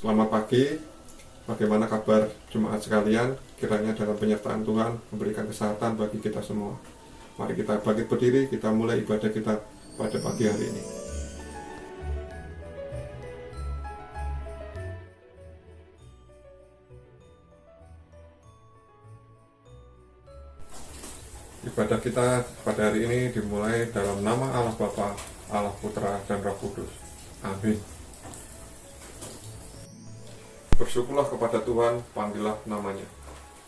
Selamat pagi, bagaimana kabar jemaat sekalian? Kiranya dalam penyertaan Tuhan memberikan kesehatan bagi kita semua. Mari kita bangkit berdiri, kita mulai ibadah kita pada pagi hari ini. Ibadah kita pada hari ini dimulai dalam nama Allah Bapa, Allah Putra, dan Roh Kudus. Amin. Bersyukurlah kepada Tuhan, panggillah namanya.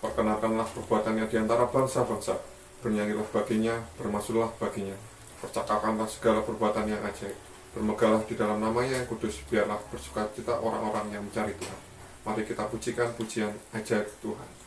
Perkenalkanlah perbuatannya di antara bangsa-bangsa. Bernyanyilah baginya, bermasuklah baginya. Percakapkanlah segala perbuatan yang ajaib. Bermegahlah di dalam namanya yang kudus, biarlah bersukacita orang-orang yang mencari Tuhan. Mari kita pujikan pujian ajaib Tuhan.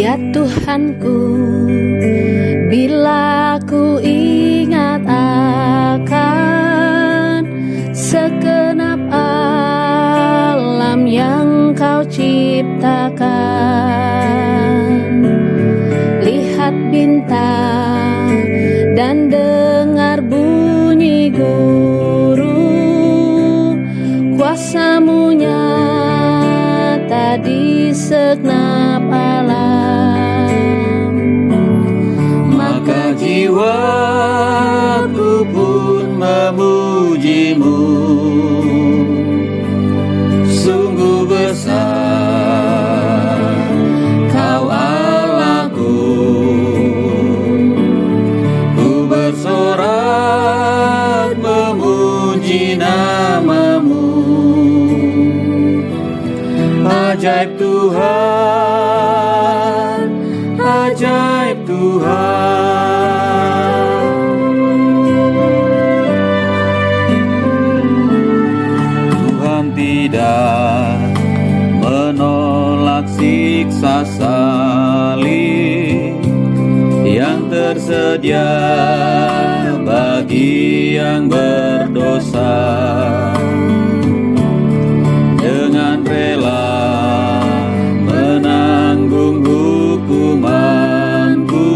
Ya Tuhanku, bila ku ingat akan segenap alam yang Kau ciptakan, lihat bintang dan dengar bunyi guru, kuasa-Mu nyata di segenap alam. Maka jiwaku pun memuji-Mu, sungguh besar Kau Allahku. Ku bersorak memuji nama-Mu. Ajaib Tuhan, ajaib Tuhan. Tuhan tidak menolak siksa salib yang tersedia bagi yang berdosa. Dengan rela menanggung hukumanku,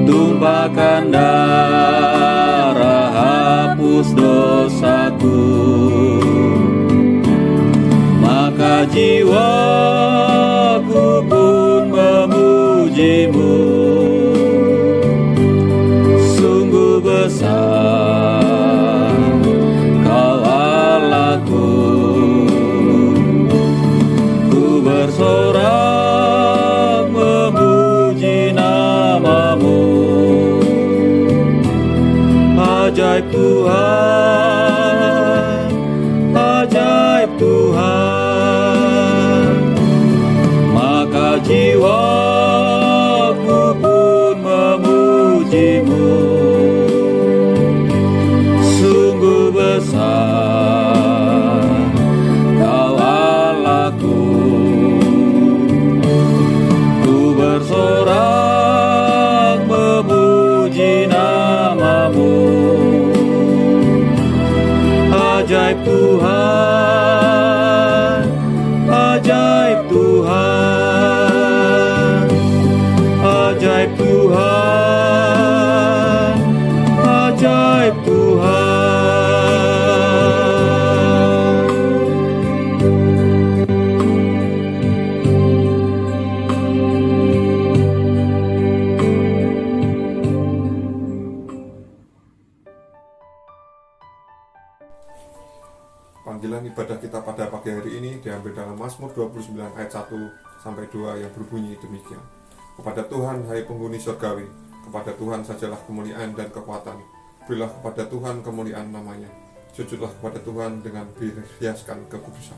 tumpahkan darah hapus dosaku. Maka jiwaku pun memuji-Mu, sungguh besar Kau Allahku. Ku bersorak memuji nama-Mu. Ajaib Tuhan, ajaib Tuhan. Maka jiwaku pun memuji-Mu, sungguh besar Kau Allahku. Ku bersorak memuji nama-Mu. Ajaib Tuhan, ajaib Tuhan. Ajaib Tuhan, ajaib Tuhan. Panggilan ibadah kita pada pagi hari ini diambil dalam Mazmur 29 ayat 1 sampai 2 yang berbunyi demikian. Kepada Tuhan, hai penghuni surgawi, kepada Tuhan sajalah kemuliaan dan kekuatan. Berilah kepada Tuhan kemuliaan namanya. Sujudlah kepada Tuhan dengan berhiaskan kekudusan.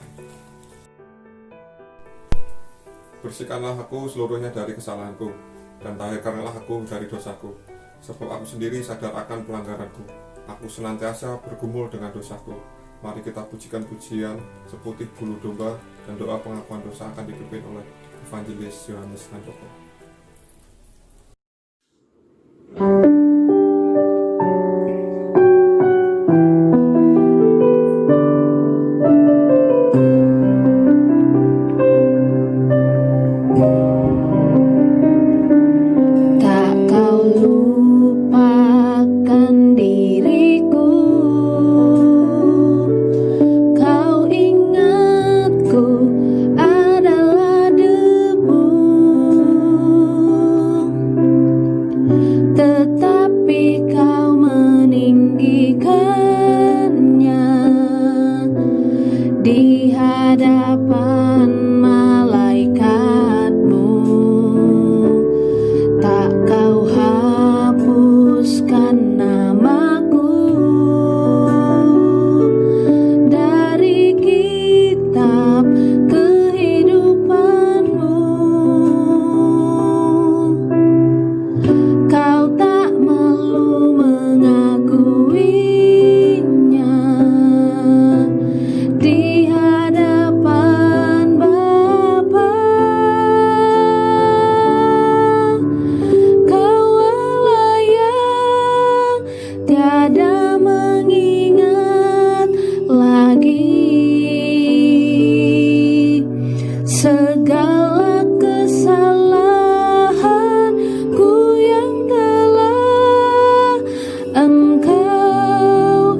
Bersihkanlah aku seluruhnya dari kesalahanku, dan tahirkanlah aku dari dosaku. Sebab aku sendiri sadar akan pelanggaranku. Aku senantiasa bergumul dengan dosaku. Mari kita pujikan pujian seputih bulu domba, dan doa pengakuan dosa akan dipimpin oleh Evangelis Yohanes Handoko. Tak kau lupakan diriku, kau ingatku adalah debu, tetapi kau meninggikannya di hadapan malaikatmu. Tak kau hapuskan namaku dari kitab kehidupanmu. Kau tak malu mengakuinya di hadapan Bapa. Kau Allah yang tiada mengingat lagi segala kesalahanku yang telah Engkau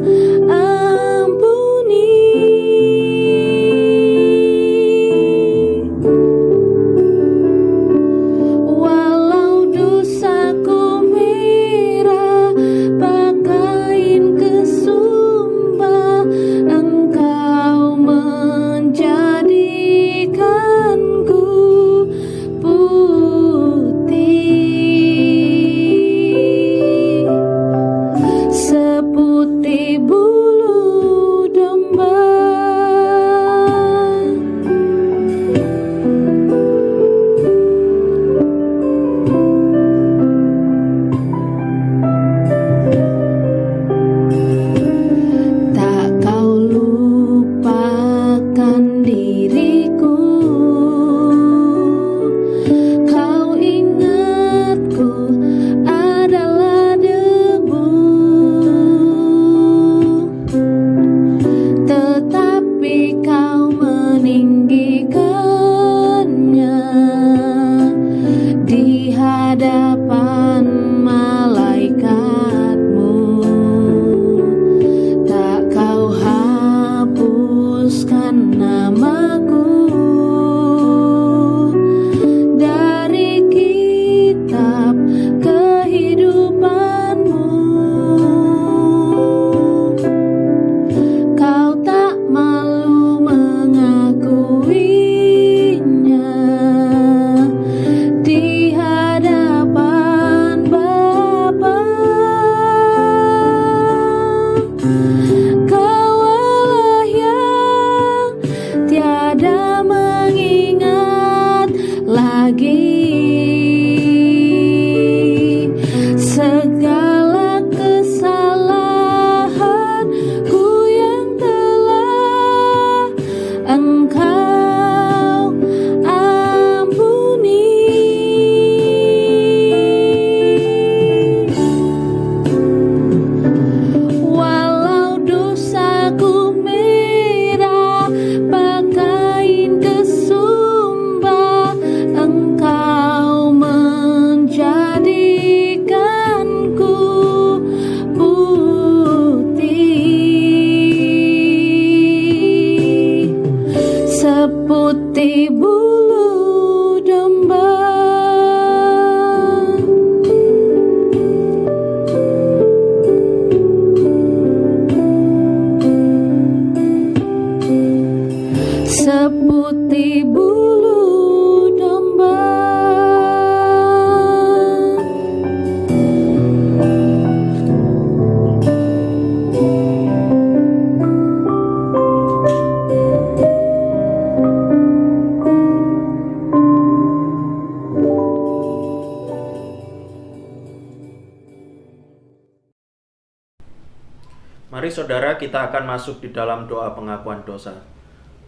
ampuni. Walau dosaku merah pakaian kesumba, Engkau menjadikanku putih seputih bulu domba. Tak kau lupakan diriku, kau ingatku adalah debu, tetapi kau meninggikannya di hadapan malaikatmu. Tak kau hapuskan namaku dari kitab kehidupanmu. Kau tak malu mengakuinya di hadapan Bapa. Kau Allah yang tiada mengingat lagi segala kesalahanku yang telah Engkau ampuni. Walau dosaku merah pakaian kesumba, Engkau menjadikanku putih seputih bulu domba. Seputih bulu domba. Mari saudara, kita akan masuk di dalam doa pengakuan dosa.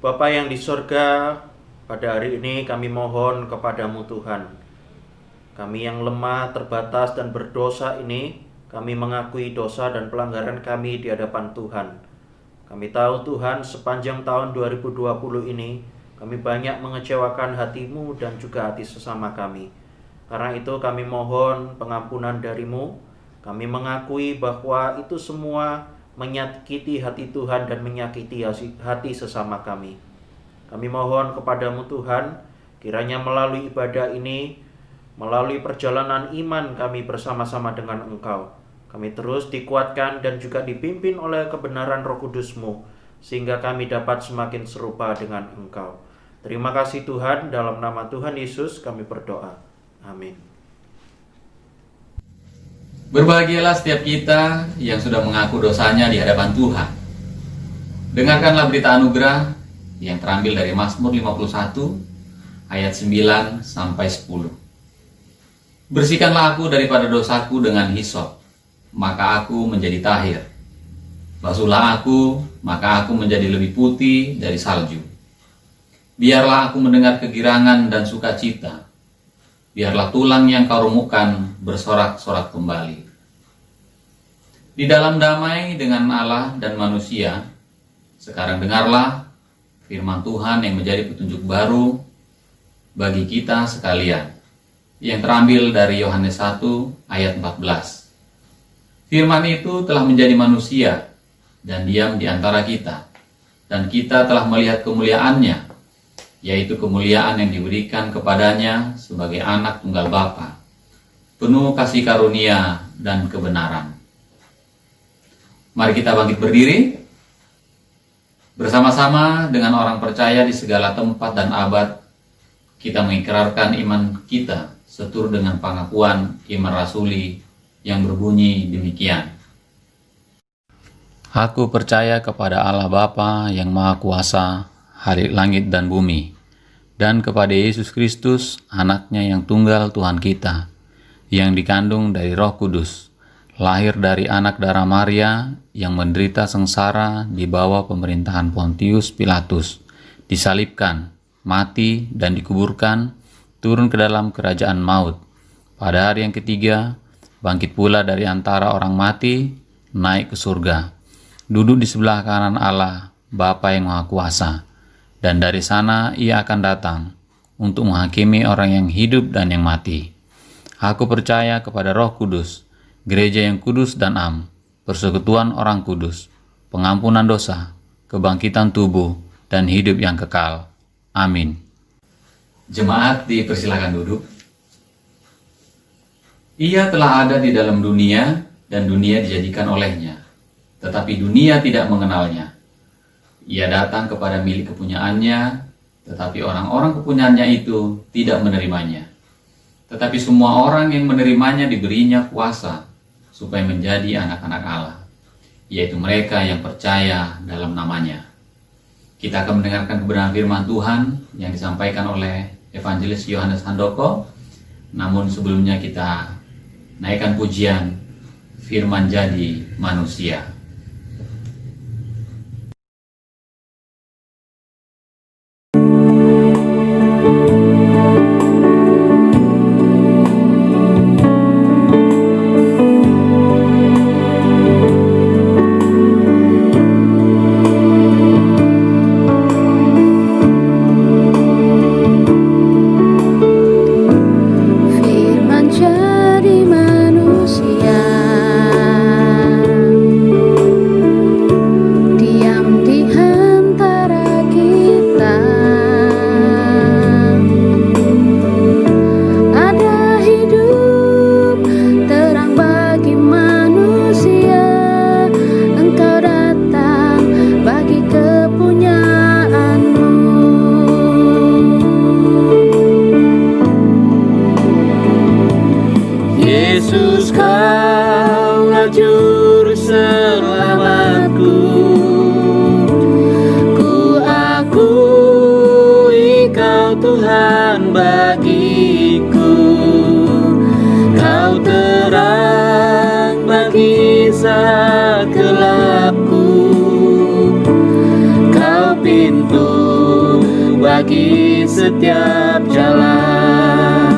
Bapa yang di sorga, pada hari ini kami mohon kepadamu Tuhan. Kami yang lemah, terbatas, dan berdosa ini, kami mengakui dosa dan pelanggaran kami di hadapan Tuhan. Kami tahu Tuhan, sepanjang tahun 2020 ini, kami banyak mengecewakan hati-Mu dan juga hati sesama kami. Karena itu kami mohon pengampunan dari-Mu. Kami mengakui bahwa itu semua menyakiti hati Tuhan dan menyakiti hati sesama kami. Kami mohon kepadamu Tuhan, kiranya melalui ibadah ini, melalui perjalanan iman kami bersama-sama dengan Engkau, kami terus dikuatkan dan juga dipimpin oleh kebenaran Roh Kudus-Mu, sehingga kami dapat semakin serupa dengan Engkau. Terima kasih Tuhan, dalam nama Tuhan Yesus kami berdoa. Amin. Berbahagialah setiap kita yang sudah mengaku dosanya di hadapan Tuhan. Dengarkanlah berita anugerah yang terambil dari Mazmur 51 ayat 9 sampai 10. Bersihkanlah aku daripada dosaku dengan hisop, maka aku menjadi tahir. Basuhlah aku, maka aku menjadi lebih putih dari salju. Biarlah aku mendengar kegirangan dan sukacita. Biarlah tulang yang kau remukkan bersorak-sorak kembali. Di dalam damai dengan Allah dan manusia, sekarang dengarlah firman Tuhan yang menjadi petunjuk baru bagi kita sekalian, yang terambil dari Yohanes 1 ayat 14. Firman itu telah menjadi manusia dan diam di antara kita, dan kita telah melihat kemuliaannya, yaitu kemuliaan yang diberikan kepadanya sebagai anak tunggal Bapa, penuh kasih karunia dan kebenaran. Mari kita bangkit berdiri, bersama-sama dengan orang percaya di segala tempat dan abad, kita mengikrarkan iman kita seturut dengan pengakuan iman rasuli yang berbunyi demikian. Aku percaya kepada Allah Bapa yang Maha Kuasa, Halik langit dan bumi, dan kepada Yesus Kristus, anaknya yang tunggal Tuhan kita, yang dikandung dari Roh Kudus, lahir dari anak darah Maria, yang menderita sengsara di bawah pemerintahan Pontius Pilatus, disalibkan, mati dan dikuburkan, turun ke dalam kerajaan maut. Pada hari yang ketiga, bangkit pula dari antara orang mati, naik ke surga, duduk di sebelah kanan Allah, Bapa yang Maha Kuasa, dan dari sana ia akan datang untuk menghakimi orang yang hidup dan yang mati. Aku percaya kepada Roh Kudus, gereja yang kudus dan am, persekutuan orang kudus, pengampunan dosa, kebangkitan tubuh, dan hidup yang kekal. Amin. Jemaat dipersilakan duduk. Ia telah ada di dalam dunia dan dunia dijadikan olehnya, tetapi dunia tidak mengenalnya. Ia datang kepada milik kepunyaannya, tetapi orang-orang kepunyaannya itu tidak menerimanya. Tetapi semua orang yang menerimanya diberinya kuasa supaya menjadi anak-anak Allah, yaitu mereka yang percaya dalam namanya. Kita akan mendengarkan kebenaran firman Tuhan yang disampaikan oleh Evangelis Yohanes Handoko. Namun sebelumnya kita naikkan pujian Firman Jadi Manusia. Firman jadi manusia, diam di antara kita. Ada hidup terang bagi manusia, Engkau datang bagi kepunyaanmu. Yesus, Kaulah juru selamatku. Ku akui Kau Tuhan bagiku. Kau terang bagi saat gelapku. setiap jalan.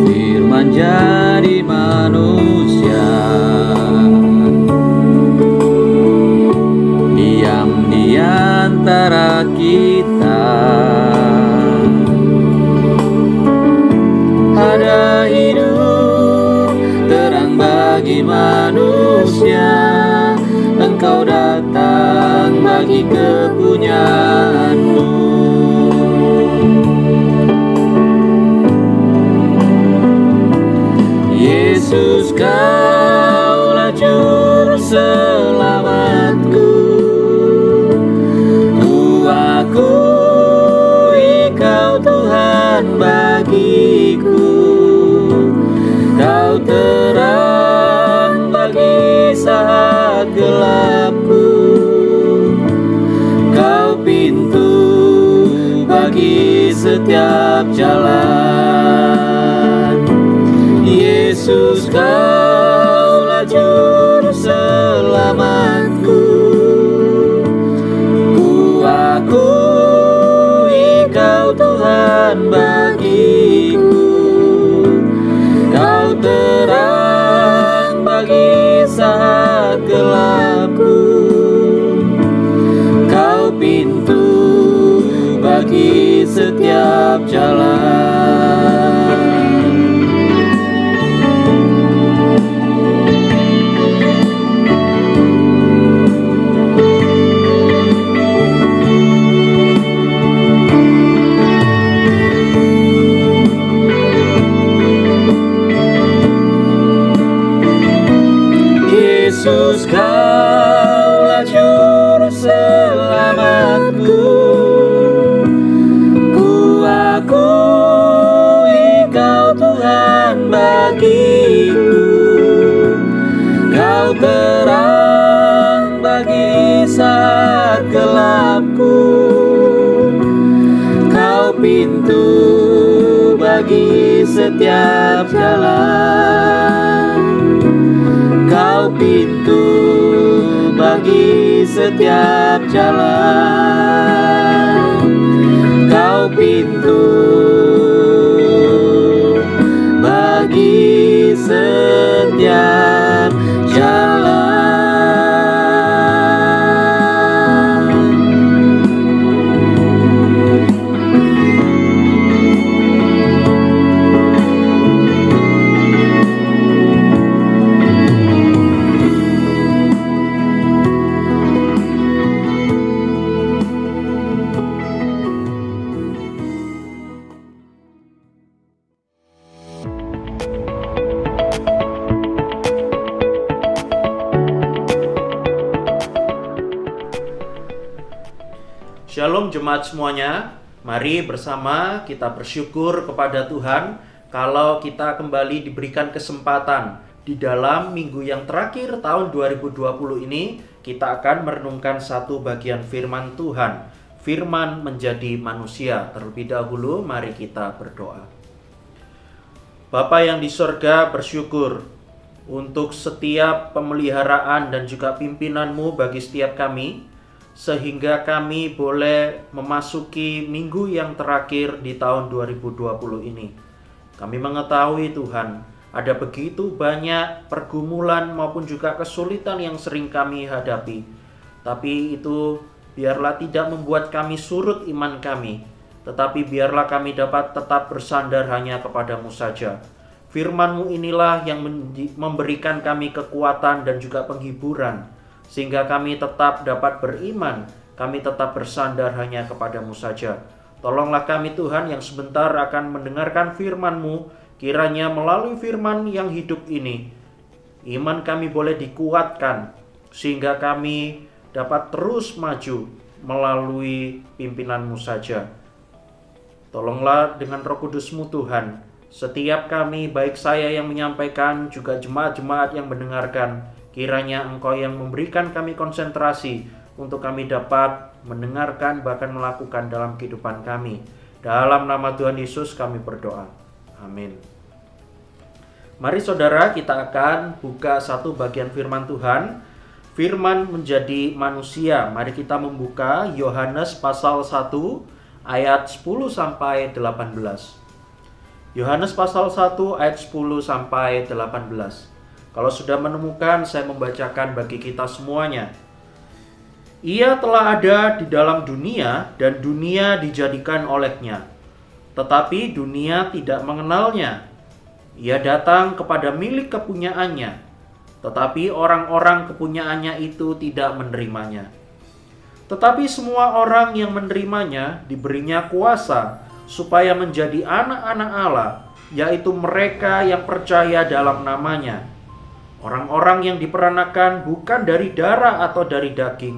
Firman jadi manusia, diam di antara kita. Ada hidup terang bagi manusia, Engkau datang bagi kepunyaanmu. Yesus, Kaulah juru selamatku. Ku akui Kau Tuhan bagiku. Kau terang bagi saat gelapku. Kau pintu bagi setiap jalan. Yesus, Kaulah juru selamatku. Ku akui Kau Tuhan bagiku. Kau terang bagi saat gelapku. Kau pintu bagi setiap jalan. Yesus, Kaulah juru selamatku. Ku akui Kau Tuhan bagiku. Kau terang bagi saat gelapku. Kau pintu bagi setiap jalan. Kau pintu bagi setiap jalan. Kau pintu bagi setiap jalan. Shalom jemaat semuanya, mari bersama kita bersyukur kepada Tuhan kalau kita kembali diberikan kesempatan di dalam minggu yang terakhir tahun 2020 ini. Kita akan merenungkan satu bagian firman Tuhan, firman menjadi manusia. Terlebih dahulu mari kita berdoa. Bapa yang di sorga, bersyukur untuk setiap pemeliharaan dan juga pimpinan-Mu bagi setiap kami, sehingga kami boleh memasuki minggu yang terakhir di tahun 2020 ini. Kami mengetahui Tuhan, ada begitu banyak pergumulan maupun juga kesulitan yang sering kami hadapi. Tapi itu biarlah tidak membuat kami surut iman kami, tetapi biarlah kami dapat tetap bersandar hanya kepadamu saja. Firman-Mu inilah yang memberikan kami kekuatan dan juga penghiburan, sehingga kami tetap dapat beriman, kami tetap bersandar hanya kepadamu saja. Tolonglah kami Tuhan yang sebentar akan mendengarkan firman-Mu, kiranya melalui firman yang hidup ini, iman kami boleh dikuatkan, sehingga kami dapat terus maju melalui pimpinan-Mu saja. Tolonglah dengan Roh Kudus-Mu Tuhan, setiap kami, baik saya yang menyampaikan, juga jemaat-jemaat yang mendengarkan, kiranya Engkau yang memberikan kami konsentrasi untuk kami dapat mendengarkan bahkan melakukan dalam kehidupan kami. Dalam nama Tuhan Yesus kami berdoa. Amin. Mari saudara, kita akan buka satu bagian firman Tuhan. Firman menjadi manusia. Mari kita membuka Yohanes pasal 1 ayat 10 sampai 18. Yohanes pasal 1 ayat 10 sampai 18. Kalau sudah menemukan, saya membacakan bagi kita semuanya. Ia telah ada di dalam dunia dan dunia dijadikan olehnya, tetapi dunia tidak mengenalnya. Ia datang kepada milik kepunyaannya, tetapi orang-orang kepunyaannya itu tidak menerimanya. Tetapi semua orang yang menerimanya diberinya kuasa supaya menjadi anak-anak Allah, yaitu mereka yang percaya dalam namanya. Orang-orang yang diperanakan bukan dari darah atau dari daging,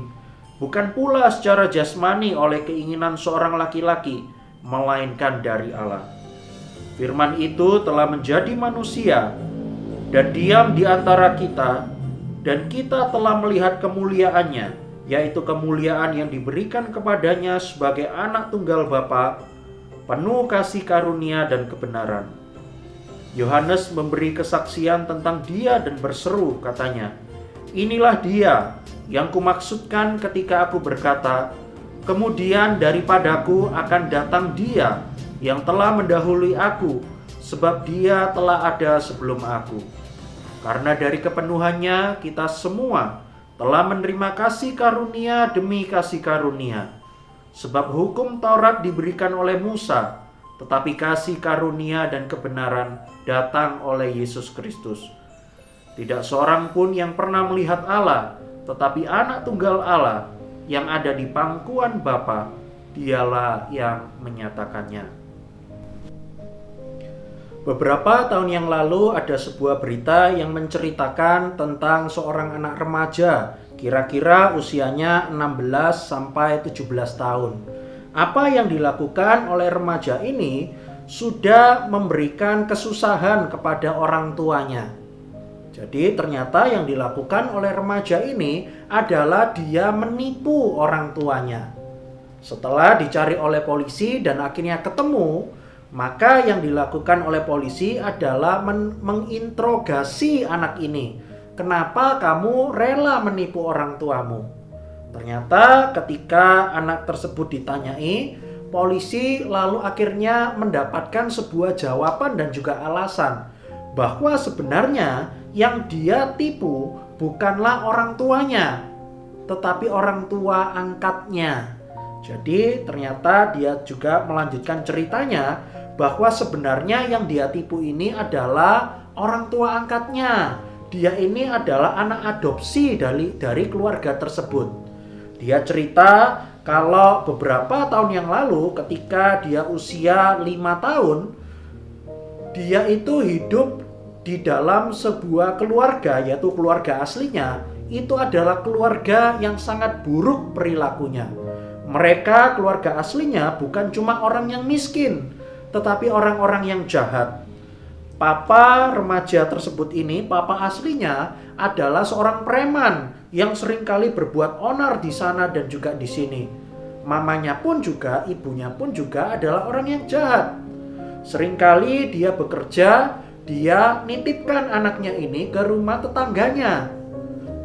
bukan pula secara jasmani oleh keinginan seorang laki-laki, melainkan dari Allah. Firman itu telah menjadi manusia dan diam di antara kita, dan kita telah melihat kemuliaannya, yaitu kemuliaan yang diberikan kepadanya sebagai anak tunggal Bapa, penuh kasih karunia dan kebenaran. Yohanes memberi kesaksian tentang dia dan berseru, katanya, "Inilah dia yang kumaksudkan ketika aku berkata, kemudian daripadaku akan datang dia yang telah mendahului aku, sebab dia telah ada sebelum aku." Karena dari kepenuhannya kita semua telah menerima kasih karunia demi kasih karunia. Sebab hukum Taurat diberikan oleh Musa, tetapi kasih karunia dan kebenaran datang oleh Yesus Kristus. Tidak seorang pun yang pernah melihat Allah, tetapi anak tunggal Allah yang ada di pangkuan Bapa, dialah yang menyatakannya. Beberapa tahun yang lalu ada sebuah berita yang menceritakan tentang seorang anak remaja, kira-kira usianya 16 sampai 17 tahun. Apa yang dilakukan oleh remaja ini sudah memberikan kesusahan kepada orang tuanya. Jadi ternyata yang dilakukan oleh remaja ini adalah dia menipu orang tuanya. Setelah dicari oleh polisi dan akhirnya ketemu, maka yang dilakukan oleh polisi adalah menginterogasi anak ini. Kenapa kamu rela menipu orang tuamu? Ternyata ketika anak tersebut ditanyai, polisi lalu akhirnya mendapatkan sebuah jawaban dan juga alasan bahwa sebenarnya yang dia tipu bukanlah orang tuanya, tetapi orang tua angkatnya. Jadi ternyata dia juga melanjutkan ceritanya bahwa sebenarnya yang dia tipu ini adalah orang tua angkatnya. Dia ini adalah anak adopsi dari keluarga tersebut. Dia cerita kalau beberapa tahun yang lalu ketika dia usia 5 tahun, dia itu hidup di dalam sebuah keluarga, yaitu keluarga aslinya. Itu adalah keluarga yang sangat buruk perilakunya. Mereka, keluarga aslinya, bukan cuma orang yang miskin, tetapi orang-orang yang jahat. Papa remaja tersebut ini, papa aslinya adalah seorang preman yang seringkali berbuat onar di sana dan juga di sini. Mamanya pun juga, ibunya pun juga adalah orang yang jahat. Seringkali dia bekerja, dia nitipkan anaknya ini ke rumah tetangganya.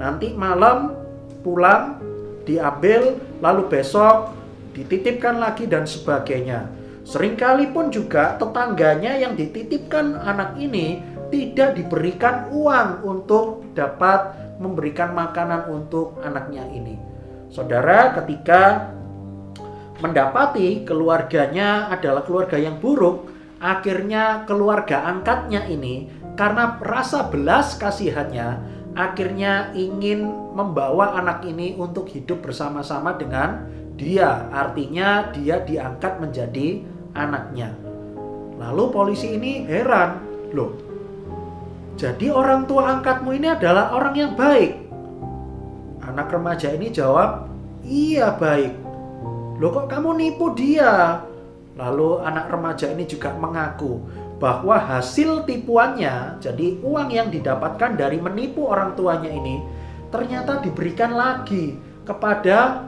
Nanti malam pulang, diambil, lalu besok dititipkan lagi dan sebagainya. Seringkali pun juga tetangganya yang dititipkan anak ini tidak diberikan uang untuk dapat memberikan makanan untuk anaknya ini. Saudara, ketika mendapati keluarganya adalah keluarga yang buruk, akhirnya keluarga angkatnya ini karena rasa belas kasihannya akhirnya ingin membawa anak ini untuk hidup bersama-sama dengan dia. Artinya dia diangkat menjadi anaknya. Lalu polisi ini heran, loh, jadi orang tua angkatmu ini adalah orang yang baik? Anak remaja ini jawab, iya baik. Loh kok kamu nipu dia? Lalu anak remaja ini juga mengaku bahwa hasil tipuannya, jadi uang yang didapatkan dari menipu orang tuanya ini, ternyata diberikan lagi kepada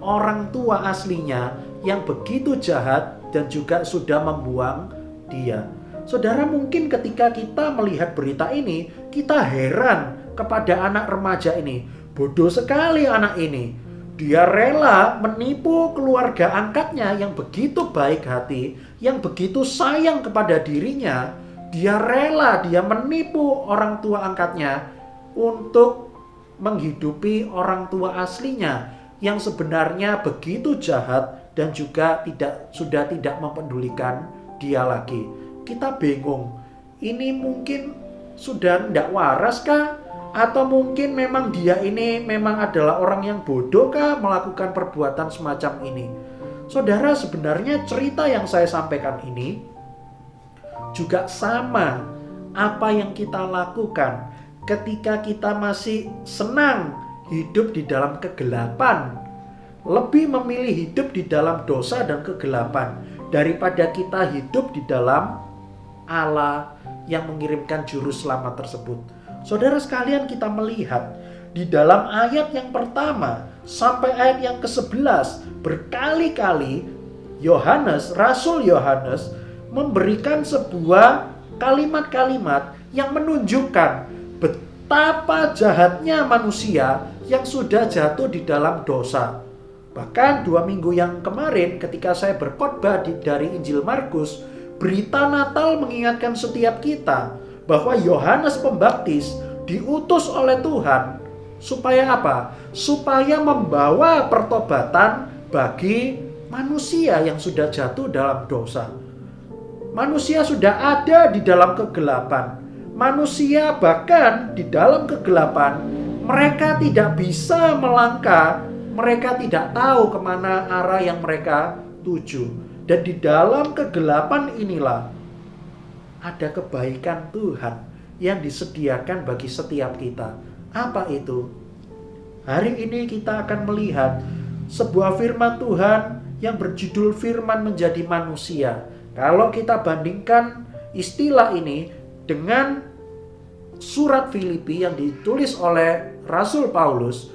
orang tua aslinya yang begitu jahat dan juga sudah membuang dia. Saudara, mungkin ketika kita melihat berita ini, kita heran kepada anak remaja ini. Bodoh sekali anak ini. Dia rela menipu keluarga angkatnya yang begitu baik hati, yang begitu sayang kepada dirinya. Dia rela, dia menipu orang tua angkatnya untuk menghidupi orang tua aslinya yang sebenarnya begitu jahat dan juga sudah tidak mempedulikan dia lagi. Kita bingung, ini mungkin sudah tidak waras kah? Atau mungkin memang dia ini memang adalah orang yang bodoh kah melakukan perbuatan semacam ini? Saudara, sebenarnya cerita yang saya sampaikan ini juga sama apa yang kita lakukan ketika kita masih senang hidup di dalam kegelapan. Lebih memilih hidup di dalam dosa dan kegelapan daripada kita hidup di dalam Allah yang mengirimkan juru selamat tersebut. Saudara sekalian, kita melihat di dalam ayat yang pertama sampai ayat yang ke-11 berkali-kali Rasul Yohanes memberikan sebuah kalimat-kalimat yang menunjukkan betapa jahatnya manusia yang sudah jatuh di dalam dosa. Bahkan 2 minggu yang kemarin ketika saya berkhotbah dari Injil Markus, berita Natal mengingatkan setiap kita bahwa Yohanes Pembaptis diutus oleh Tuhan supaya apa? Supaya membawa pertobatan bagi manusia yang sudah jatuh dalam dosa. Manusia sudah ada di dalam kegelapan. Manusia bahkan di dalam kegelapan, mereka tidak bisa melangkah, mereka tidak tahu kemana arah yang mereka tuju. Dan di dalam kegelapan inilah ada kebaikan Tuhan yang disediakan bagi setiap kita. Apa itu? Hari ini kita akan melihat sebuah firman Tuhan yang berjudul firman menjadi manusia. Kalau kita bandingkan istilah ini dengan surat Filipi yang ditulis oleh Rasul Paulus,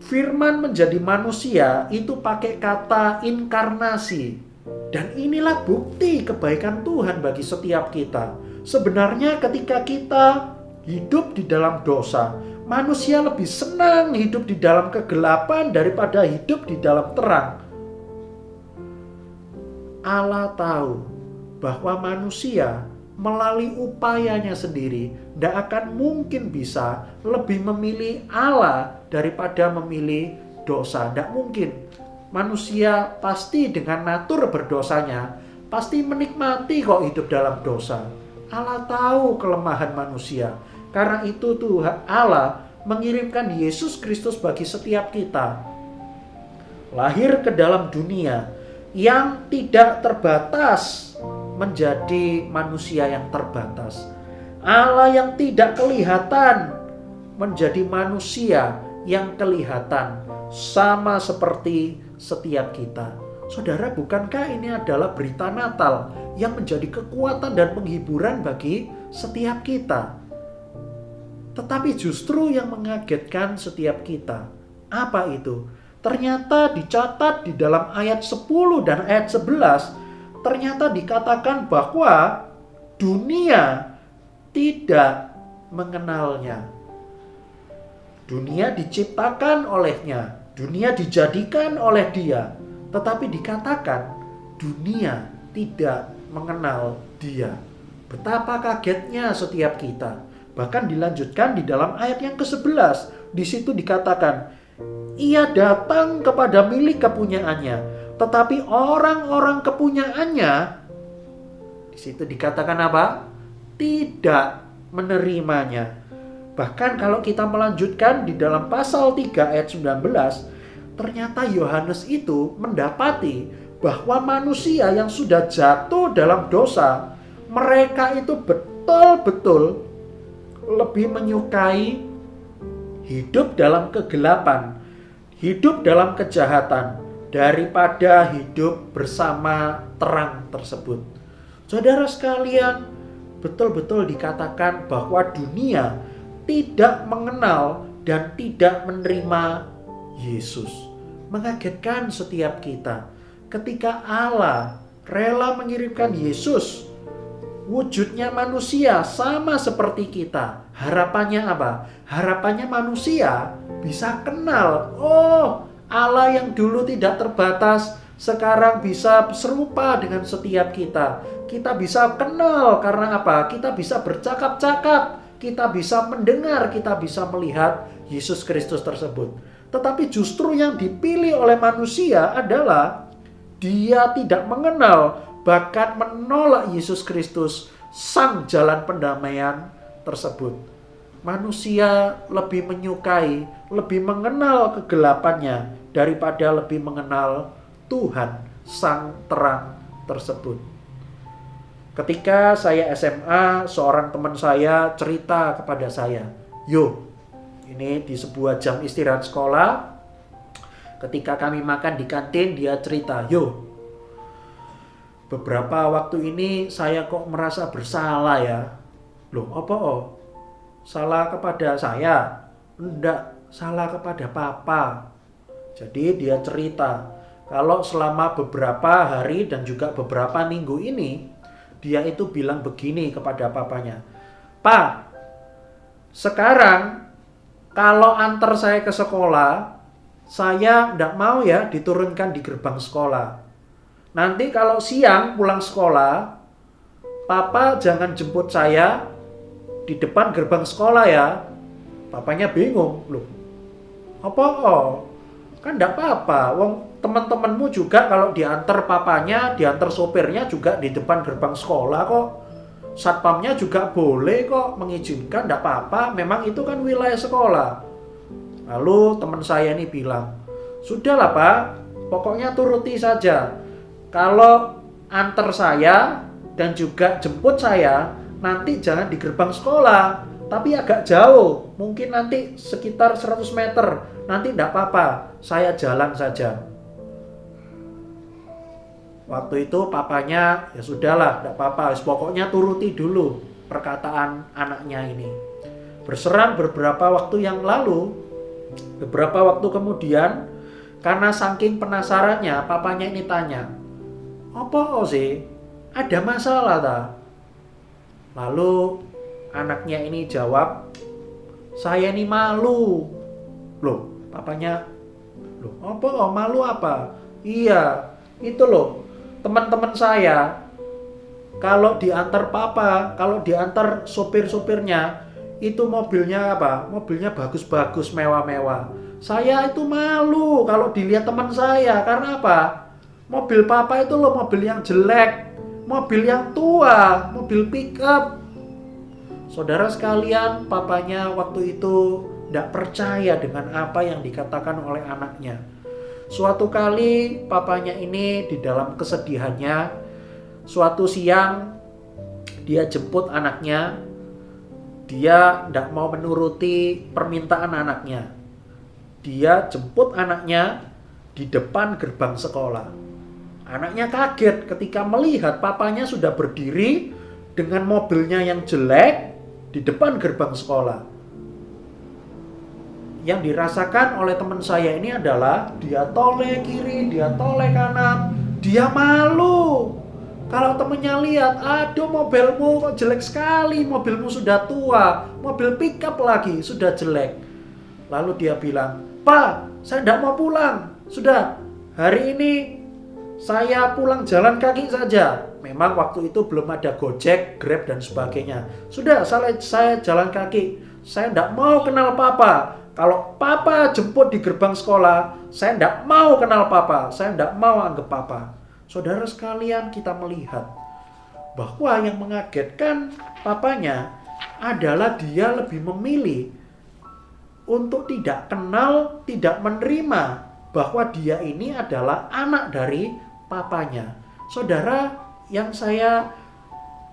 firman menjadi manusia itu pakai kata inkarnasi. Dan inilah bukti kebaikan Tuhan bagi setiap kita. Sebenarnya ketika kita hidup di dalam dosa, manusia lebih senang hidup di dalam kegelapan daripada hidup di dalam terang. Allah tahu bahwa manusia melalui upayanya sendiri tidak akan mungkin bisa lebih memilih Allah daripada memilih dosa. Tidak mungkin. Manusia pasti dengan natur berdosanya pasti menikmati kok hidup dalam dosa. Allah tahu kelemahan manusia. Karena itu Tuhan Allah mengirimkan Yesus Kristus bagi setiap kita. Lahir ke dalam dunia yang tidak terbatas menjadi manusia yang terbatas. Allah yang tidak kelihatan menjadi manusia yang kelihatan, sama seperti setiap kita. Saudara, bukankah ini adalah berita Natal yang menjadi kekuatan dan penghiburan bagi setiap kita? Tetapi justru yang mengagetkan setiap kita, apa itu? Ternyata dicatat di dalam ayat 10 dan ayat 11, ternyata dikatakan bahwa dunia tidak mengenalnya. Dunia diciptakan olehnya, dunia dijadikan oleh dia, tetapi dikatakan dunia tidak mengenal dia. Betapa kagetnya setiap kita. Bahkan dilanjutkan di dalam ayat yang ke-11. Di situ dikatakan, ia datang kepada milik kepunyaannya, tetapi orang-orang kepunyaannya, di situ dikatakan apa? Tidak menerimanya. Bahkan kalau kita melanjutkan di dalam pasal 3 ayat 19, ternyata Yohanes itu mendapati bahwa manusia yang sudah jatuh dalam dosa, mereka itu betul-betul lebih menyukai hidup dalam kegelapan, hidup dalam kejahatan, daripada hidup bersama terang tersebut. Saudara sekalian, betul-betul dikatakan bahwa dunia tidak mengenal dan tidak menerima Yesus. Mengagetkan setiap kita ketika Allah rela mengirimkan Yesus, wujudnya manusia sama seperti kita. Harapannya apa? Harapannya manusia bisa kenal. Oh, Allah yang dulu tidak terbatas sekarang bisa serupa dengan setiap kita. Kita bisa kenal karena apa? Kita bisa bercakap-cakap, kita bisa mendengar, kita bisa melihat Yesus Kristus tersebut. Tetapi justru yang dipilih oleh manusia adalah dia tidak mengenal, bahkan menolak Yesus Kristus, sang jalan pendamaian tersebut. Manusia lebih menyukai, lebih mengenal kegelapannya daripada lebih mengenal Tuhan, sang terang tersebut. Ketika saya SMA, seorang teman saya cerita kepada saya, "Yo, ini di sebuah jam istirahat sekolah, ketika kami makan di kantin, dia cerita, yo, beberapa waktu ini saya kok merasa bersalah ya." Loh, apa oh? Salah kepada saya? Enggak, salah kepada papa. Jadi dia cerita, kalau selama beberapa hari dan juga beberapa minggu ini, dia itu bilang begini kepada papanya, "Pa, sekarang kalau antar saya ke sekolah, saya enggak mau ya diturunkan di gerbang sekolah. Nanti kalau siang pulang sekolah, papa jangan jemput saya di depan gerbang sekolah ya." Papanya bingung, "Loh, apa oh? Kan enggak apa-apa, wong teman-temanmu juga kalau diantar papanya, diantar sopirnya juga di depan gerbang sekolah kok. Satpamnya juga boleh kok mengizinkan, enggak apa-apa, memang itu kan wilayah sekolah." Lalu teman saya ini bilang, "Sudahlah Pak, pokoknya turuti saja. Kalau antar saya dan juga jemput saya, nanti jangan di gerbang sekolah, tapi agak jauh, mungkin nanti sekitar 100 meter, nanti enggak apa-apa, saya jalan saja." Waktu itu papanya, "Ya sudahlah, enggak apa-apa, pokoknya turuti dulu perkataan anaknya ini." Berserang beberapa waktu yang lalu, beberapa waktu kemudian, karena saking penasarannya, papanya ini tanya, "Apa sih? Ada masalah tak?" Lalu anaknya ini jawab, "Saya ini malu." Loh, papanya, "Loh, apa? Malu apa?" "Iya, itu loh, teman-teman saya kalau diantar papa, kalau diantar sopir-sopirnya, itu mobilnya apa? Mobilnya bagus-bagus, mewah-mewah. Saya itu malu kalau dilihat teman saya, karena apa? Mobil papa itu loh mobil yang jelek, mobil yang tua, mobil pick up." Saudara sekalian, papanya waktu itu tidak percaya dengan apa yang dikatakan oleh anaknya. Suatu kali papanya ini di dalam kesedihannya, suatu siang dia jemput anaknya, dia tidak mau menuruti permintaan anaknya. Dia jemput anaknya di depan gerbang sekolah. Anaknya kaget ketika melihat papanya sudah berdiri dengan mobilnya yang jelek di depan gerbang sekolah. Yang dirasakan oleh teman saya ini adalah dia toleh kiri, dia toleh kanan, dia malu. Kalau temennya lihat, "Aduh, mobilmu kok jelek sekali, mobilmu sudah tua, mobil pickup lagi sudah jelek." Lalu dia bilang, "Pak, saya tidak mau pulang. Sudah, hari ini saya pulang jalan kaki saja." Memang waktu itu belum ada Gojek, Grab dan sebagainya. "Sudah, saya jalan kaki. Saya tidak mau kenal papa. Kalau papa jemput di gerbang sekolah, saya tidak mau kenal papa. Saya tidak mau anggap papa." Saudara sekalian, kita melihat bahwa yang mengagetkan papanya adalah dia lebih memilih untuk tidak kenal, tidak menerima bahwa dia ini adalah anak dari papanya. Saudara, yang saya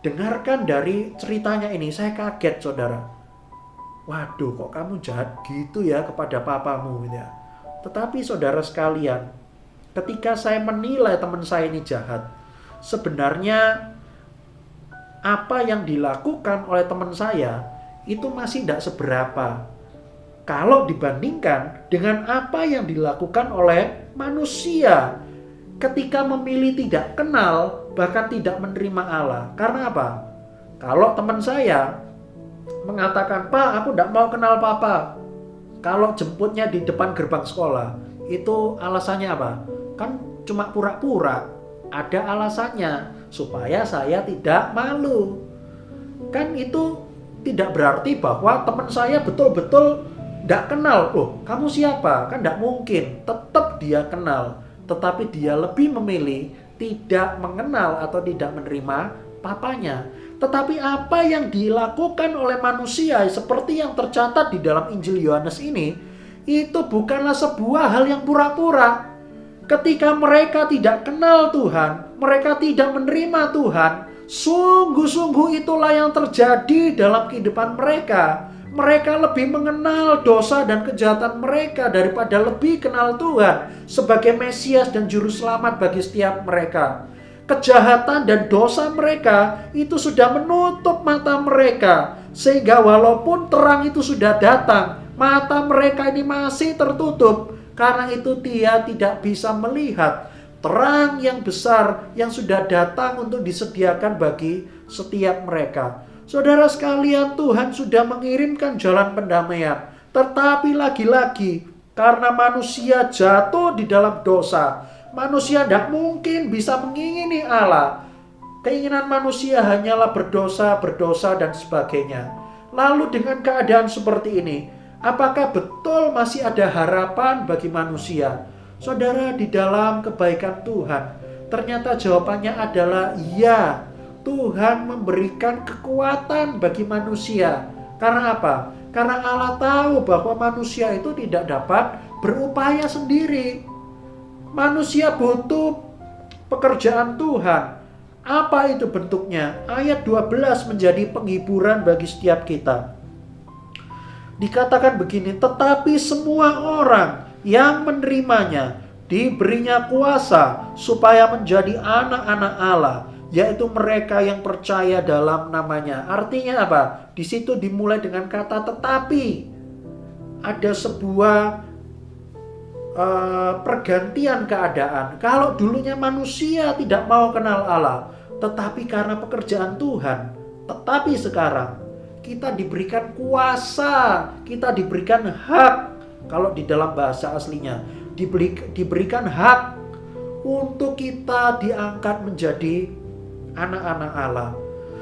dengarkan dari ceritanya ini, saya kaget saudara. Waduh, kok kamu jahat gitu ya kepada papamu gitu ya. Tetapi saudara sekalian, ketika saya menilai teman saya ini jahat, sebenarnya apa yang dilakukan oleh teman saya itu masih tidak seberapa kalau dibandingkan dengan apa yang dilakukan oleh manusia ketika memilih tidak kenal, bahkan tidak menerima Allah. Karena apa? Kalau teman saya mengatakan, "Pak, aku tidak mau kenal papa." kalau jemputnya di depan gerbang sekolah, itu alasannya apa? Kan cuma pura-pura, ada alasannya supaya saya tidak malu. Kan itu tidak berarti bahwa teman saya betul-betul tidak kenal. Oh, kamu siapa? Kan tidak mungkin. Tetap dia kenal, tetapi dia lebih memilih tidak mengenal atau tidak menerima papanya. Tetapi apa yang dilakukan oleh manusia seperti yang tercatat di dalam Injil Yohanes ini, itu bukanlah sebuah hal yang pura-pura. Ketika mereka tidak kenal Tuhan, mereka tidak menerima Tuhan, sungguh-sungguh itulah yang terjadi dalam kehidupan mereka. Mereka lebih mengenal dosa dan kejahatan mereka daripada lebih kenal Tuhan sebagai Mesias dan Juru Selamat bagi setiap mereka. Kejahatan dan dosa mereka itu sudah menutup mata mereka, sehingga walaupun terang itu sudah datang, mata mereka ini masih tertutup. Karena itu dia tidak bisa melihat terang yang besar yang sudah datang untuk disediakan bagi setiap mereka. Saudara sekalian, Tuhan sudah mengirimkan jalan pendamaian, tetapi lagi-lagi karena manusia jatuh di dalam dosa, manusia tidak mungkin bisa mengingini Allah. Keinginan manusia hanyalah berdosa, dan sebagainya. Lalu dengan keadaan seperti ini, apakah betul masih ada harapan bagi manusia? Saudara, di dalam kebaikan Tuhan, ternyata jawabannya adalah iya. Tuhan memberikan kekuatan bagi manusia. Karena apa? Karena Allah tahu bahwa manusia itu tidak dapat berupaya sendiri. Manusia butuh pekerjaan Tuhan. Apa itu bentuknya? Ayat 12 menjadi penghiburan bagi setiap kita. Dikatakan begini, tetapi semua orang yang menerimanya diberinya kuasa supaya menjadi anak-anak Allah, yaitu mereka yang percaya dalam namanya. Artinya apa? Di situ dimulai dengan kata tetapi. Ada sebuah pergantian keadaan. Kalau dulunya manusia tidak mau kenal Allah, tetapi karena pekerjaan Tuhan, tetapi sekarang kita diberikan kuasa, kita diberikan hak. Kalau di dalam bahasa aslinya diberikan hak untuk kita diangkat menjadi anak-anak Allah.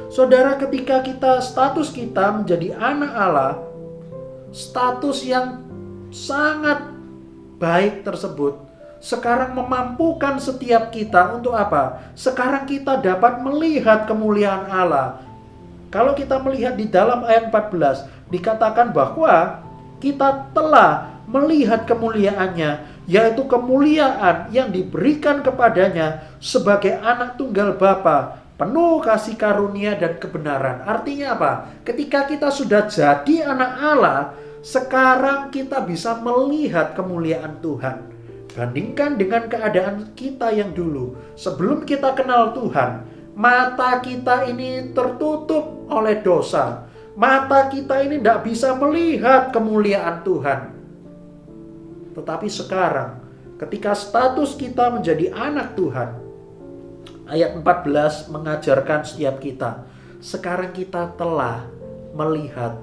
Saudara, ketika status kita menjadi anak Allah, status yang sangat baik tersebut sekarang memampukan setiap kita untuk apa? Sekarang kita dapat melihat kemuliaan Allah. Kalau kita melihat di dalam ayat 14, dikatakan bahwa kita telah melihat kemuliaannya, yaitu kemuliaan yang diberikan kepadanya sebagai anak tunggal Bapa, penuh kasih karunia dan kebenaran. Artinya apa? Ketika kita sudah jadi anak Allah, sekarang kita bisa melihat kemuliaan Tuhan. Bandingkan dengan keadaan kita yang dulu. Sebelum kita kenal Tuhan, mata kita ini tertutup oleh dosa. Mata kita ini tidak bisa melihat kemuliaan Tuhan. Tetapi sekarang, ketika status kita menjadi anak Tuhan, ayat 14 mengajarkan setiap kita, sekarang kita telah melihat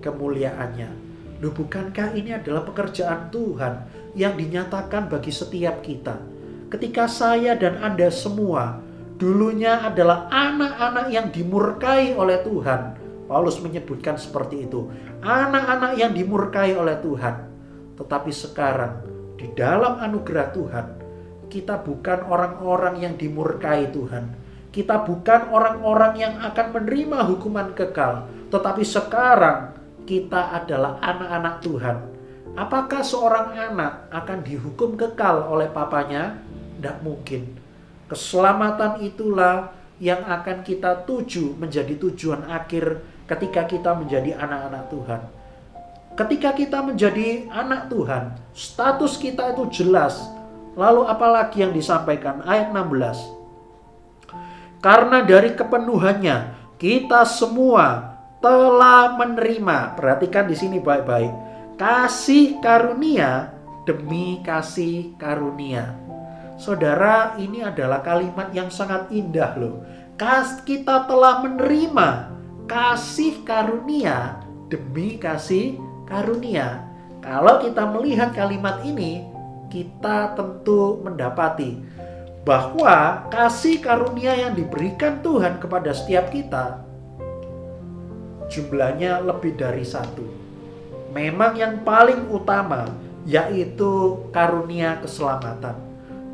kemuliaannya. Loh, bukankah ini adalah pekerjaan Tuhan yang dinyatakan bagi setiap kita? Ketika saya dan Anda semua dulunya adalah anak-anak yang dimurkai oleh Tuhan. Paulus menyebutkan seperti itu. Anak-anak yang dimurkai oleh Tuhan. Tetapi sekarang di dalam anugerah Tuhan, kita bukan orang-orang yang dimurkai Tuhan. Kita bukan orang-orang yang akan menerima hukuman kekal. Tetapi sekarang kita adalah anak-anak Tuhan. Apakah seorang anak akan dihukum kekal oleh papanya? Tidak mungkin. Keselamatan itulah yang akan kita tuju menjadi tujuan akhir ketika kita menjadi anak-anak Tuhan. Ketika kita menjadi anak Tuhan, status kita itu jelas. Lalu apalagi yang disampaikan? Ayat 16. Karena dari kepenuhannya kita semua telah menerima. Perhatikan di sini baik-baik. Kasih karunia demi kasih karunia. Saudara, ini adalah kalimat yang sangat indah loh. Kita telah menerima kasih karunia demi kasih karunia. Kalau kita melihat kalimat ini, kita tentu mendapati bahwa kasih karunia yang diberikan Tuhan kepada setiap kita jumlahnya lebih dari satu. Memang yang paling utama yaitu karunia keselamatan.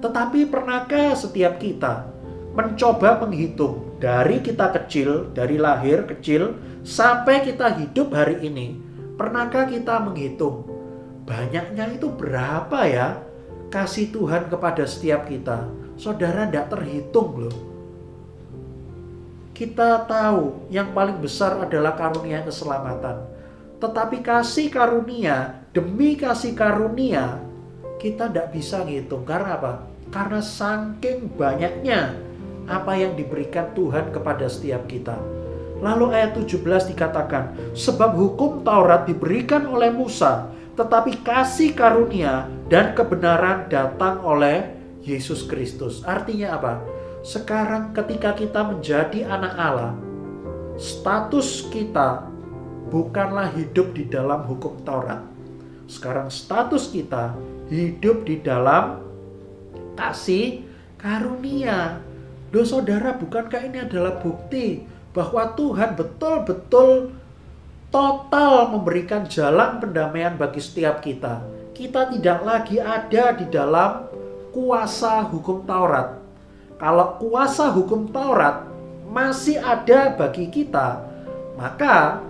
Tetapi pernahkah setiap kita mencoba menghitung dari kita kecil, dari lahir kecil sampai kita hidup hari ini? Pernahkah kita menghitung banyaknya itu berapa ya kasih Tuhan kepada setiap kita? Saudara, tidak terhitung loh. Kita tahu yang paling besar adalah karunia keselamatan. Tetapi kasih karunia demi kasih karunia kita tidak bisa ngitung. Karena apa? Karena saking banyaknya apa yang diberikan Tuhan kepada setiap kita. Lalu ayat 17 dikatakan, sebab hukum Taurat diberikan oleh Musa, tetapi kasih karunia dan kebenaran datang oleh Yesus Kristus. Artinya apa? Sekarang ketika kita menjadi anak Allah, status kita bukanlah hidup di dalam hukum Taurat. Sekarang status kita hidup di dalam kasih karunia. Loh saudara, bukankah ini adalah bukti bahwa Tuhan betul-betul total memberikan jalan pendamaian bagi setiap kita. Kita tidak lagi ada di dalam kuasa hukum Taurat. Kalau kuasa hukum Taurat masih ada bagi kita, maka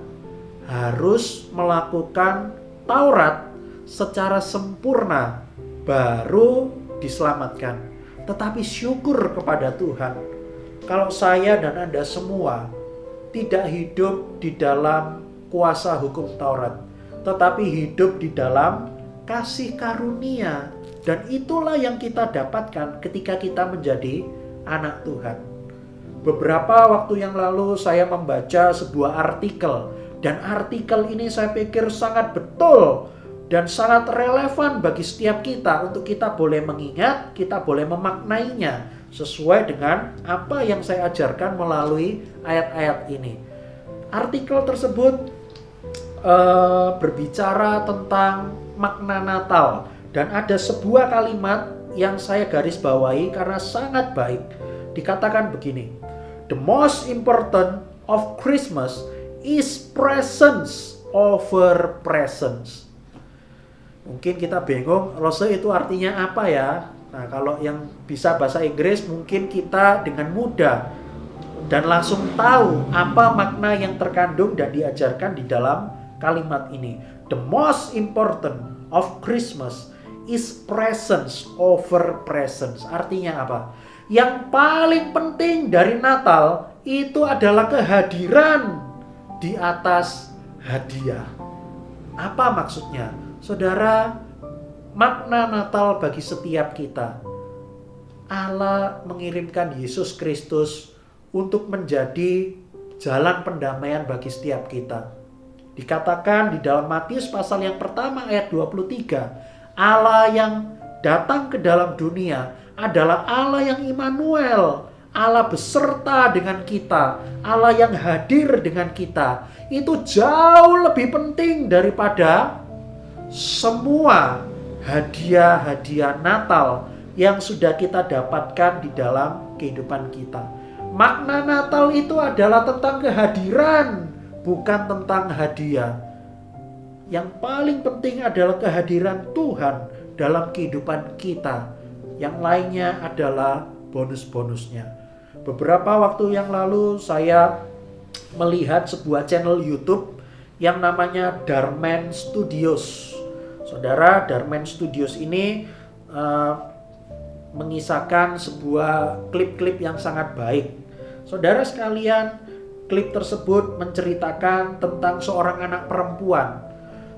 harus melakukan Taurat secara sempurna baru diselamatkan. Tetapi syukur kepada Tuhan, kalau saya dan Anda semua tidak hidup di dalam kuasa hukum Taurat, tetapi hidup di dalam kasih karunia. Dan itulah yang kita dapatkan ketika kita menjadi anak Tuhan. Beberapa waktu yang lalu saya membaca sebuah artikel, dan artikel ini saya pikir sangat betul dan sangat relevan bagi setiap kita untuk kita boleh mengingat, kita boleh memaknainya sesuai dengan apa yang saya ajarkan melalui ayat-ayat ini. Artikel tersebut berbicara tentang makna Natal, dan ada sebuah kalimat yang saya garis bawahi karena sangat baik. Dikatakan begini, the most important of Christmas is presence over presence. Mungkin kita bingung, Rose itu artinya apa ya? Nah, kalau yang bisa bahasa Inggris mungkin kita dengan mudah dan langsung tahu apa makna yang terkandung dan diajarkan di dalam kalimat ini. The most important of Christmas is presence over presence. Artinya apa? Yang paling penting dari Natal itu adalah kehadiran di atas hadiah. Apa maksudnya? Saudara, makna Natal bagi setiap kita, Allah mengirimkan Yesus Kristus untuk menjadi jalan pendamaian bagi setiap kita. Dikatakan di dalam Matius pasal yang pertama ayat 23, Allah yang datang ke dalam dunia adalah Allah yang Immanuel, Allah beserta dengan kita, Allah yang hadir dengan kita. Itu jauh lebih penting daripada semua hadiah-hadiah Natal yang sudah kita dapatkan di dalam kehidupan kita. Makna Natal itu adalah tentang kehadiran, bukan tentang hadiah. Yang paling penting adalah kehadiran Tuhan dalam kehidupan kita. Yang lainnya adalah bonus-bonusnya. Beberapa waktu yang lalu saya melihat sebuah channel YouTube yang namanya Dharman Studios. Saudara, Dharman Studios ini mengisahkan sebuah klip-klip yang sangat baik. Saudara sekalian, klip tersebut menceritakan tentang seorang anak perempuan.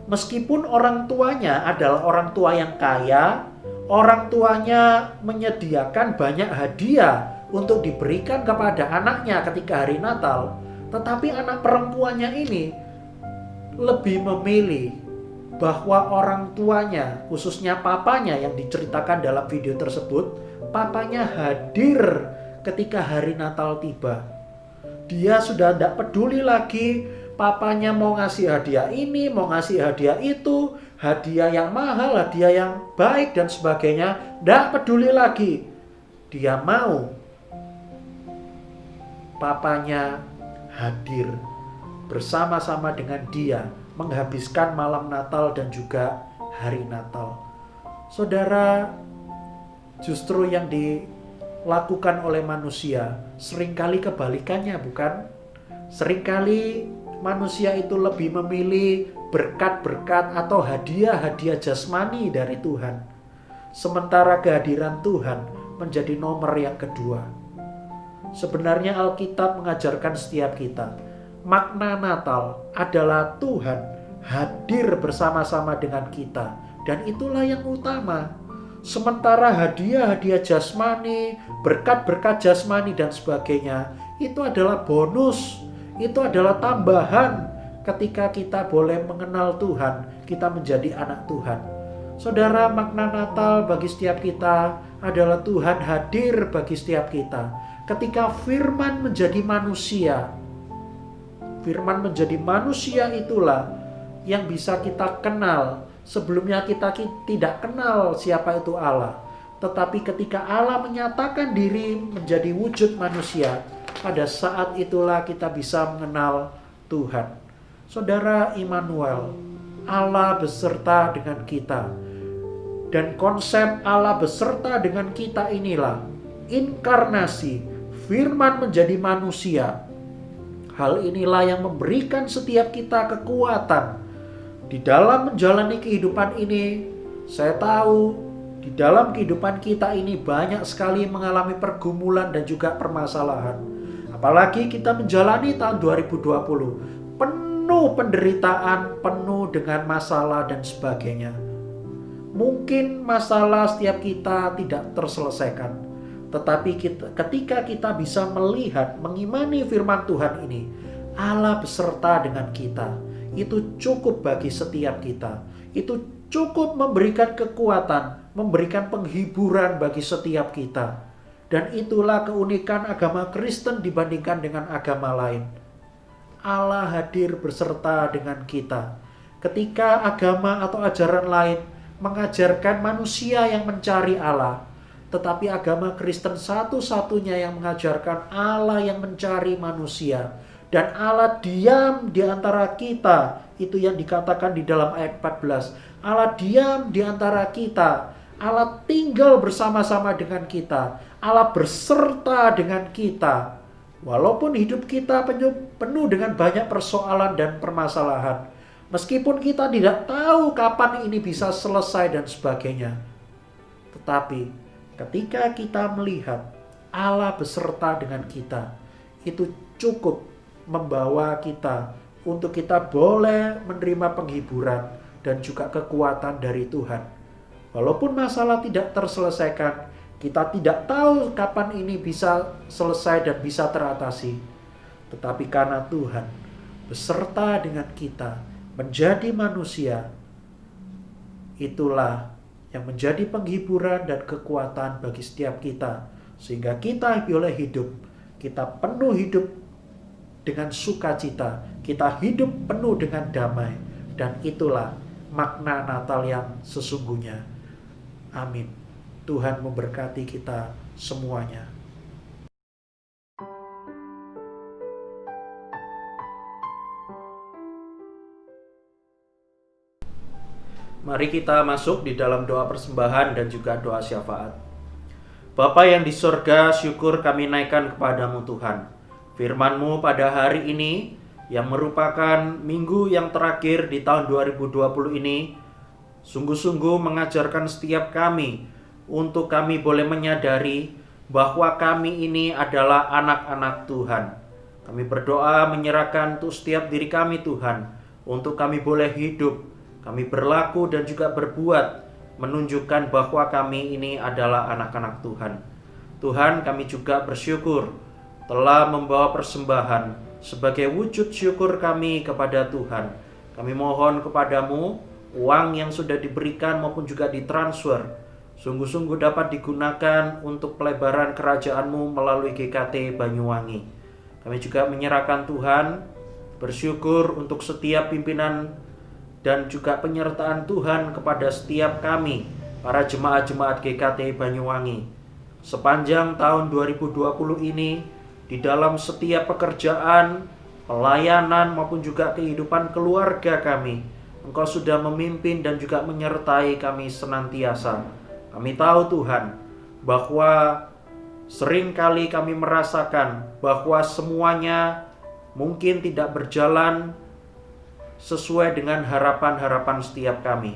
Meskipun orang tuanya adalah orang tua yang kaya, orang tuanya menyediakan banyak hadiah untuk diberikan kepada anaknya ketika hari Natal, tetapi anak perempuannya ini lebih memilih bahwa orang tuanya, khususnya papanya yang diceritakan dalam video tersebut, papanya hadir ketika hari Natal tiba. Dia sudah tidak peduli lagi Papanya mau ngasih hadiah ini, mau ngasih hadiah itu, hadiah yang mahal, hadiah yang baik dan sebagainya. Tidak peduli lagi. Dia mau papanya hadir bersama-sama dengan dia menghabiskan malam Natal dan juga hari Natal. Saudara, justru yang dilakukan oleh manusia seringkali kebalikannya, bukan? Seringkali manusia itu lebih memilih berkat-berkat atau hadiah-hadiah jasmani dari Tuhan, sementara kehadiran Tuhan menjadi nomor yang kedua. Sebenarnya Alkitab mengajarkan setiap kita, makna Natal adalah Tuhan hadir bersama-sama dengan kita, dan itulah yang utama. Sementara hadiah-hadiah jasmani, berkat-berkat jasmani dan sebagainya, itu adalah bonus, itu adalah tambahan ketika kita boleh mengenal Tuhan, kita menjadi anak Tuhan. Saudara, makna Natal bagi setiap kita adalah Tuhan hadir bagi setiap kita. Ketika firman menjadi manusia, firman menjadi manusia itulah yang bisa kita kenal. Sebelumnya kita tidak kenal siapa itu Allah. Tetapi ketika Allah menyatakan diri menjadi wujud manusia, pada saat itulah kita bisa mengenal Tuhan. Saudara, Immanuel, Allah beserta dengan kita. Dan konsep Allah beserta dengan kita inilah inkarnasi, firman menjadi manusia. Hal inilah yang memberikan setiap kita kekuatan di dalam menjalani kehidupan ini. Saya tahu di dalam kehidupan kita ini banyak sekali mengalami pergumulan dan juga permasalahan. Apalagi kita menjalani tahun 2020 penuh penderitaan, penuh dengan masalah dan sebagainya. Mungkin masalah setiap kita tidak terselesaikan, tetapi ketika kita bisa melihat, mengimani firman Tuhan ini, Allah beserta dengan kita, itu cukup bagi setiap kita. Itu cukup memberikan kekuatan, memberikan penghiburan bagi setiap kita. Dan itulah keunikan agama Kristen dibandingkan dengan agama lain. Allah hadir beserta dengan kita. Ketika agama atau ajaran lain mengajarkan manusia yang mencari Allah, tetapi agama Kristen satu-satunya yang mengajarkan Allah yang mencari manusia. Dan Allah diam di antara kita. Itu yang dikatakan di dalam ayat 14. Allah diam di antara kita. Allah tinggal bersama-sama dengan kita. Allah berserta dengan kita. Walaupun hidup kita penuh dengan banyak persoalan dan permasalahan. Meskipun kita tidak tahu kapan ini bisa selesai dan sebagainya. Tetapi ketika kita melihat Allah beserta dengan kita, itu cukup membawa kita untuk kita boleh menerima penghiburan dan juga kekuatan dari Tuhan. Walaupun masalah tidak terselesaikan, kita tidak tahu kapan ini bisa selesai dan bisa teratasi. Tetapi karena Tuhan beserta dengan kita menjadi manusia, itulah yang menjadi penghiburan dan kekuatan bagi setiap kita. Sehingga kita boleh hidup, kita penuh hidup dengan sukacita, kita hidup penuh dengan damai. Dan itulah makna Natal yang sesungguhnya. Amin. Tuhan memberkati kita semuanya. Mari kita masuk di dalam doa persembahan dan juga doa syafaat. Bapa yang di sorga, syukur kami naikkan kepadamu Tuhan. Firman-Mu pada hari ini yang merupakan minggu yang terakhir di tahun 2020 ini sungguh-sungguh mengajarkan setiap kami untuk kami boleh menyadari bahwa kami ini adalah anak-anak Tuhan. Kami berdoa menyerahkan untuk setiap diri kami Tuhan, untuk kami boleh hidup, kami berlaku dan juga berbuat, menunjukkan bahwa kami ini adalah anak-anak Tuhan. Tuhan, kami juga bersyukur telah membawa persembahan sebagai wujud syukur kami kepada Tuhan. Kami mohon kepadamu, uang yang sudah diberikan maupun juga ditransfer, sungguh-sungguh dapat digunakan untuk pelebaran kerajaan-Mu melalui GKT Banyuwangi. Kami juga menyerahkan Tuhan bersyukur untuk setiap pimpinan dan juga penyertaan Tuhan kepada setiap kami, para jemaat-jemaat GKT Banyuwangi. Sepanjang tahun 2020 ini, di dalam setiap pekerjaan, pelayanan maupun juga kehidupan keluarga kami, Engkau sudah memimpin dan juga menyertai kami senantiasa. Kami tahu Tuhan, bahwa seringkali kami merasakan bahwa semuanya mungkin tidak berjalan sesuai dengan harapan-harapan setiap kami.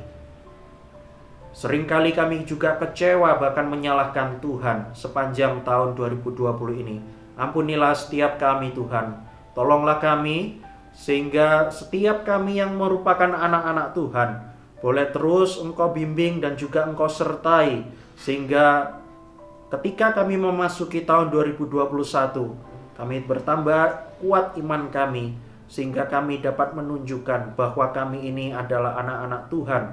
Seringkali kami juga kecewa, bahkan menyalahkan Tuhan sepanjang tahun 2020 ini. Ampunilah setiap kami Tuhan. Tolonglah kami, sehingga setiap kami yang merupakan anak-anak Tuhan boleh terus Engkau bimbing dan juga Engkau sertai, sehingga ketika kami memasuki tahun 2021, kami bertambah kuat iman kami, sehingga kami dapat menunjukkan bahwa kami ini adalah anak-anak Tuhan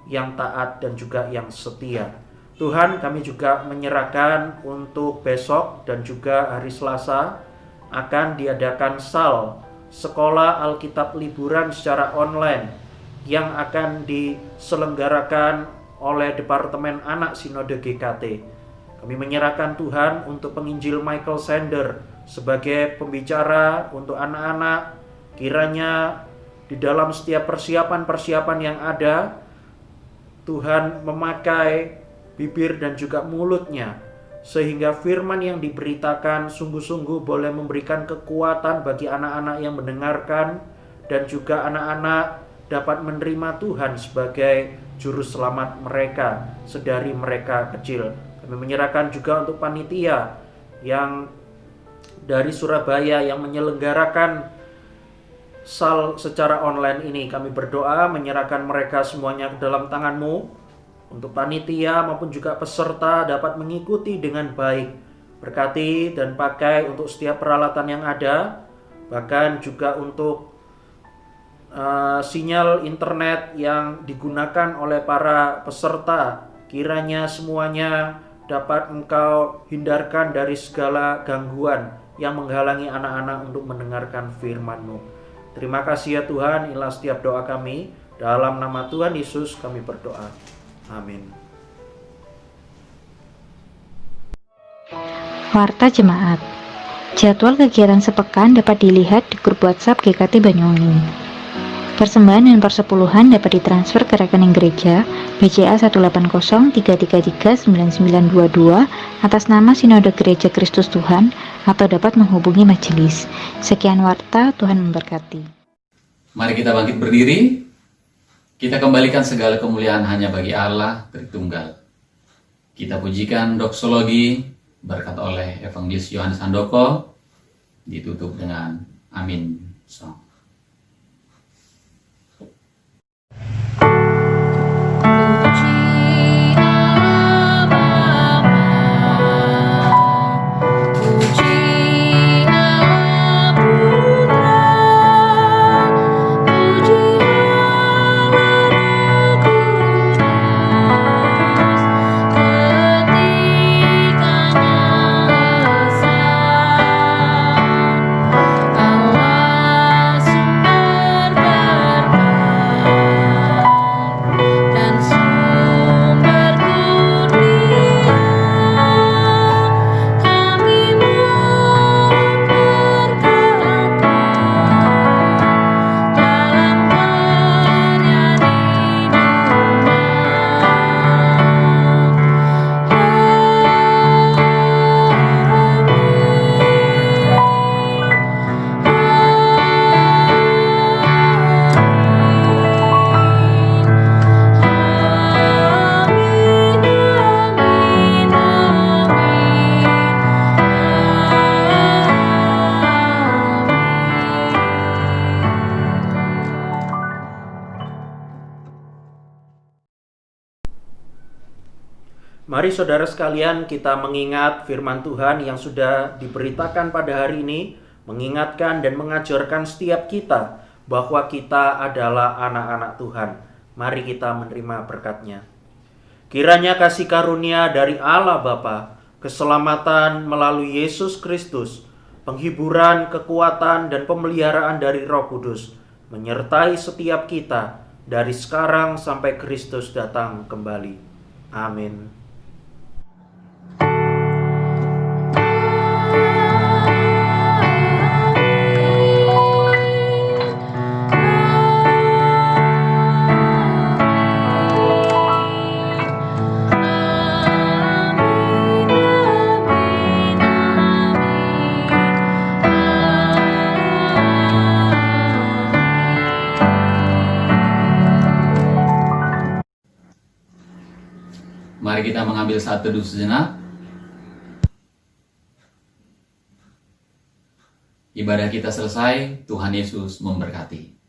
yang taat dan juga yang setia. Tuhan, kami juga menyerahkan untuk besok dan juga hari Selasa akan diadakan SAL, Sekolah Alkitab Liburan secara online, yang akan diselenggarakan oleh Departemen Anak Sinode GKT. Kami menyerahkan Tuhan untuk penginjil Michael Sander sebagai pembicara untuk anak-anak. Kiranya di dalam setiap persiapan-persiapan yang ada, Tuhan memakai bibir dan juga mulutnya, sehingga firman yang diberitakan sungguh-sungguh boleh memberikan kekuatan bagi anak-anak yang mendengarkan, dan juga anak-anak dapat menerima Tuhan sebagai juru selamat mereka sedari mereka kecil. Kami menyerahkan juga untuk panitia yang dari Surabaya yang menyelenggarakan SAL secara online ini. Kami berdoa menyerahkan mereka semuanya ke dalam tangan-Mu, untuk panitia maupun juga peserta dapat mengikuti dengan baik. Berkati dan pakai untuk setiap peralatan yang ada, bahkan juga untuk sinyal internet yang digunakan oleh para peserta. Kiranya semuanya dapat Engkau hindarkan dari segala gangguan yang menghalangi anak-anak untuk mendengarkan firman-Mu. Terima kasih ya Tuhan, inilah setiap doa kami. Dalam nama Tuhan Yesus kami berdoa. Amin. Warta Jemaat. Jadwal kegiatan sepekan dapat dilihat di grup WhatsApp GKT Banyuwangi. Persembahan dan persepuluhan dapat ditransfer ke rekening gereja BCA 18033339922 atas nama Sinode Gereja Kristus Tuhan, atau dapat menghubungi majelis. Sekian warta, Tuhan memberkati. Mari kita bangkit berdiri. Kita kembalikan segala kemuliaan hanya bagi Allah Tritunggal. Kita pujikan doksologi berkat oleh Evangelis Yohanes Handoko, ditutup dengan Amin Song. Mari saudara sekalian, kita mengingat firman Tuhan yang sudah diberitakan pada hari ini, mengingatkan dan mengajarkan setiap kita bahwa kita adalah anak-anak Tuhan. Mari kita menerima berkat-Nya. Kiranya kasih karunia dari Allah Bapa, keselamatan melalui Yesus Kristus, penghiburan, kekuatan, dan pemeliharaan dari Roh Kudus menyertai setiap kita dari sekarang sampai Kristus datang kembali. Amin. Mari kita mengambil saat teduh sejenak. Ibadah kita selesai, Tuhan Yesus memberkati.